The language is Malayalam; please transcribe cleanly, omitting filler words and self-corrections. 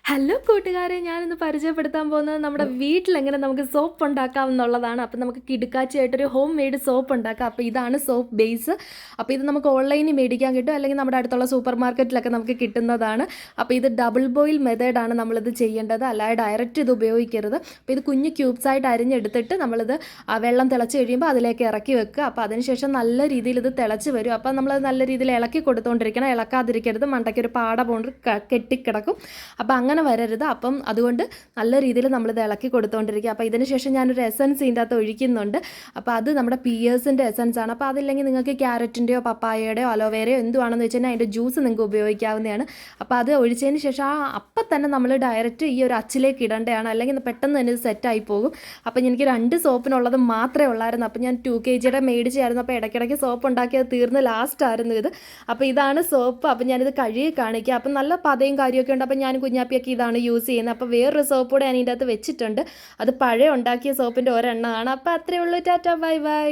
ഹലോ കൂട്ടുകാരെ, ഞാനിന്ന് പരിചയപ്പെടുത്താൻ പോകുന്നത് നമ്മുടെ വീട്ടിലെങ്ങനെ നമുക്ക് സോപ്പ് ഉണ്ടാക്കാം എന്നുള്ളതാണ്. അപ്പം നമുക്ക് കിടുക്കാച്ചയായിട്ടൊരു ഹോം മെയ്ഡ് സോപ്പ് ഉണ്ടാക്കാം. അപ്പോൾ ഇതാണ് സോപ്പ് ബേസ്. അപ്പോൾ ഇത് നമുക്ക് ഓൺലൈനിൽ മേടിക്കാൻ കിട്ടും, അല്ലെങ്കിൽ നമ്മുടെ അടുത്തുള്ള സൂപ്പർ മാർക്കറ്റിലൊക്കെ നമുക്ക് കിട്ടുന്നതാണ്. അപ്പോൾ ഇത് ഡബിൾ ബോയിൽ മെത്തേഡാണ് നമ്മളിത് ചെയ്യേണ്ടത്, അല്ലാതെ ഡയറക്റ്റ് ഇത് ഉപയോഗിക്കരുത്. അപ്പോൾ ഇത് കുഞ്ഞ് ക്യൂബ്സായിട്ട് അരിഞ്ഞെടുത്തിട്ട് നമ്മളിത് വെള്ളം തിളച്ച് കഴിയുമ്പോൾ അതിലേക്ക് ഇറക്കി വെക്കുക. അപ്പോൾ അതിനുശേഷം നല്ല രീതിയിൽ ഇത് തിളച്ച് വരും. അപ്പോൾ നമ്മളത് നല്ല രീതിയിൽ ഇളക്കി കൊടുത്തുകൊണ്ടിരിക്കണം, ഇളക്കാതിരിക്കരുത്. മണ്ടയ്ക്കൊരു പാട പോണ്ട് കെട്ടിക്കിടക്കും. അപ്പോൾ അങ്ങനെ വരരുത്. അപ്പം അതുകൊണ്ട് നല്ല രീതിയിൽ നമ്മളിത് ഇളക്കി കൊടുത്തുകൊണ്ടിരിക്കുക. അപ്പോൾ ഇതിന് ശേഷം ഞാനൊരു എസൻസ് ഇതിൻ്റെ അകത്ത് ഒഴിക്കുന്നുണ്ട്. അപ്പോൾ അത് നമ്മുടെ പിയേഴ്സിൻ്റെ എസൻസ് ആണ്. അപ്പോൾ അതില്ലെങ്കിൽ നിങ്ങൾക്ക് ക്യാരറ്റിൻ്റെയോ പപ്പായയുടെയോ അലോവേരയോ എന്തുവാണെന്ന് വെച്ച് കഴിഞ്ഞാൽ അതിൻ്റെ ജ്യൂസ് നിങ്ങൾക്ക് ഉപയോഗിക്കാവുന്നതാണ്. അപ്പോൾ അത് ഒഴിച്ചതിന് ശേഷം അപ്പം തന്നെ നമ്മൾ ഡയറക്റ്റ് ഈ ഒരു അച്ചിലേക്ക് ഇടേണ്ടതാണ്, അല്ലെങ്കിൽ പെട്ടെന്ന് തന്നെ ഇത് സെറ്റായി പോകും. അപ്പോൾ എനിക്ക് 2 സോപ്പിനുള്ളത് മാത്രമേ ഉള്ളായിരുന്നു. അപ്പോൾ ഞാൻ 2 kg മേടിച്ചായിരുന്നു. അപ്പോൾ ഇടയ്ക്കിടയ്ക്ക് സോപ്പ് ഉണ്ടാക്കിയത് തീർന്ന് ലാസ്റ്റായിരുന്നു ഇത്. അപ്പോൾ ഇതാണ് സോപ്പ്. അപ്പോൾ ഞാനിത് കഴുകി കാണിക്കുക. അപ്പം നല്ല പതയും കാര്യമൊക്കെ ഉണ്ട്. അപ്പോൾ ഞാൻ കുഞ്ഞാപ്പിയൊക്കെ ഇതാണ് യൂസ് ചെയ്യുന്നത്. അപ്പോൾ വേറൊരു സോപ്പ് കൂടെ ഞാൻ ഇതിൻ്റെ അകത്ത് വെച്ചിട്ടുണ്ട്. അത് പഴയ ഉണ്ടാക്കിയ സോപ്പിൻ്റെ ഒരെണ്ണമാണ്. അപ്പോൾ അത്രയേ ഉള്ളൂ. Tata, bye bye.